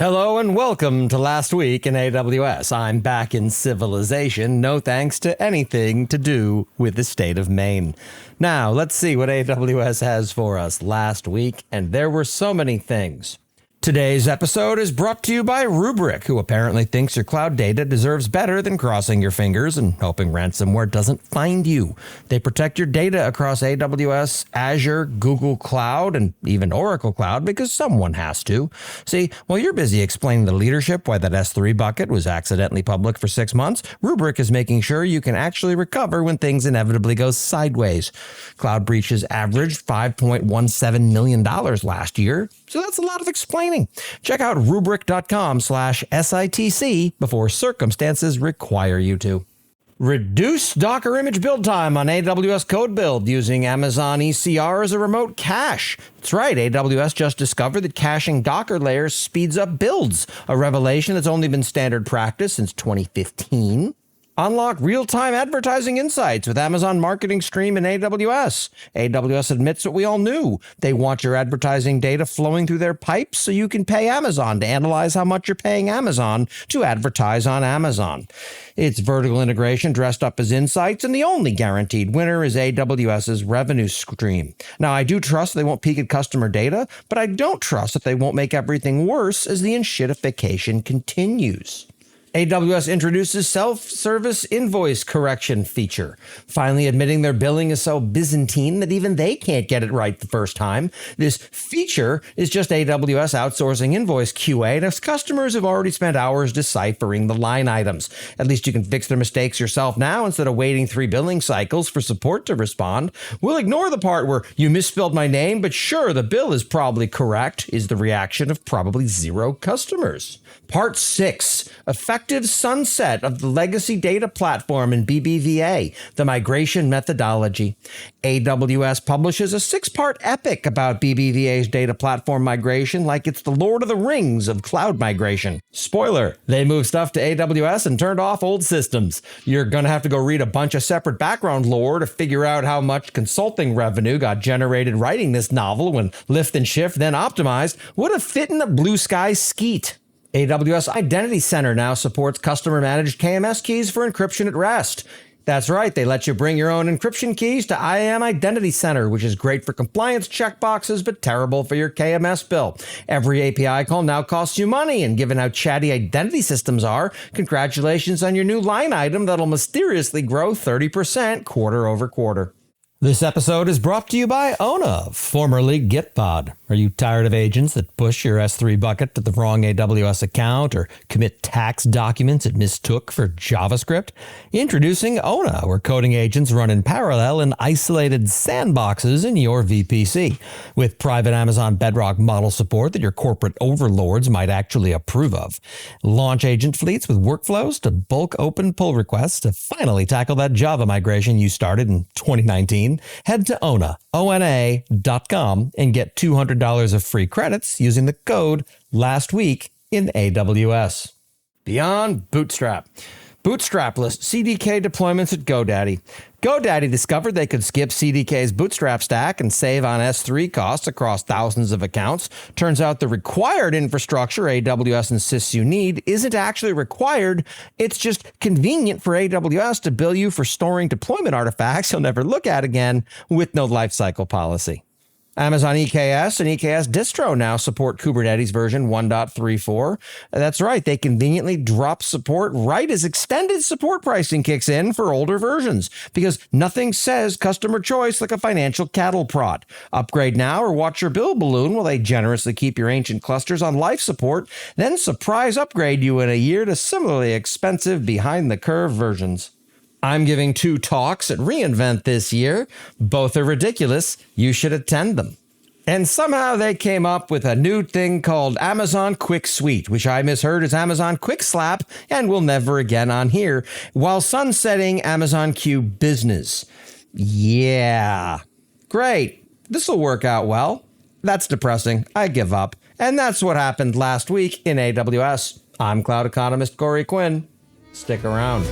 Hello and welcome to Last Week in AWS. I'm back in civilization, no thanks to anything to do with the state of Maine. Now, let's see what AWS has for us last week, and there were so many things. Today's episode is brought to you by Rubrik, who apparently thinks your cloud data deserves better than crossing your fingers and hoping ransomware doesn't find you. They protect your data across AWS, Azure, Google Cloud, and even Oracle Cloud because someone has to. See, while you're busy explaining to leadership why that S3 bucket was accidentally public for 6 months, Rubrik is making sure you can actually recover when things inevitably go sideways. Cloud breaches averaged $5.17 million last year, so that's a lot of explaining. Check out Rubrik.com/SITC before circumstances require you to. Reduce Docker image build time on AWS Code Build using Amazon ECR as a remote cache. That's right, AWS just discovered that caching Docker layers speeds up builds, a revelation that's only been standard practice since 2015. Unlock real-time advertising insights with Amazon Marketing Stream in AWS. AWS admits what we all knew. They want your advertising data flowing through their pipes so you can pay Amazon to analyze how much you're paying Amazon to advertise on Amazon. It's vertical integration dressed up as insights, and the only guaranteed winner is AWS's revenue stream. Now, I do trust they won't peek at customer data, but I don't trust that they won't make everything worse as the enshittification continues. AWS introduces self-service invoice correction feature, finally admitting their billing is so Byzantine that even they can't get it right the first time. This feature is just AWS outsourcing invoice QA to customers who've already spent hours deciphering the line items. At least you can fix their mistakes yourself now instead of waiting 3 billing cycles for support to respond. We'll ignore the part where you misspelled my name, but sure, the bill is probably correct, is the reaction of probably 0 customers. Part 6, effective sunset of the legacy data platform in BBVA, the migration methodology. AWS publishes a 6-part epic about BBVA's data platform migration like it's the Lord of the Rings of cloud migration. Spoiler, they moved stuff to AWS and turned off old systems. You're going to have to go read a bunch of separate background lore to figure out how much consulting revenue got generated writing this novel when lift and shift, then optimized, would have fit in a blue sky skeet. AWS Identity Center now supports customer-managed KMS keys for encryption at rest. That's right, they let you bring your own encryption keys to IAM Identity Center, which is great for compliance checkboxes, but terrible for your KMS bill. Every API call now costs you money, and given how chatty identity systems are, congratulations on your new line item that'll mysteriously grow 30% quarter over quarter. This episode is brought to you by ONA, formerly Gitpod. Are you tired of agents that push your S3 bucket to the wrong AWS account or commit tax documents it mistook for JavaScript? Introducing ONA, where coding agents run in parallel in isolated sandboxes in your VPC. With private Amazon Bedrock model support that your corporate overlords might actually approve of. Launch agent fleets with workflows to bulk open pull requests to finally tackle that Java migration you started in 2019. Head to ona.com and get $200 of free credits using the code LASTWEEK in AWS. Beyond Bootstrap. Bootstrapless CDK deployments at GoDaddy. GoDaddy discovered they could skip CDK's Bootstrap stack and save on S3 costs across thousands of accounts. Turns out the required infrastructure AWS insists you need isn't actually required. It's just convenient for AWS to bill you for storing deployment artifacts you'll never look at again with no lifecycle policy. Amazon EKS and EKS distro now support Kubernetes version 1.34. That's right, they conveniently drop support right as extended support pricing kicks in for older versions, because nothing says customer choice like a financial cattle prod. Upgrade now or watch your bill balloon while they generously keep your ancient clusters on life support, then surprise upgrade you in a year to similarly expensive behind-the-curve versions. I'm giving 2 talks at reInvent this year. Both are ridiculous. You should attend them. And somehow they came up with a new thing called Amazon Quick Suite, which I misheard as Amazon QuickSlap and will never again on here, while sunsetting Amazon Q Business. Yeah. Great. This will work out well. That's depressing. I give up. And that's what happened last week in AWS. I'm cloud economist Corey Quinn. Stick around.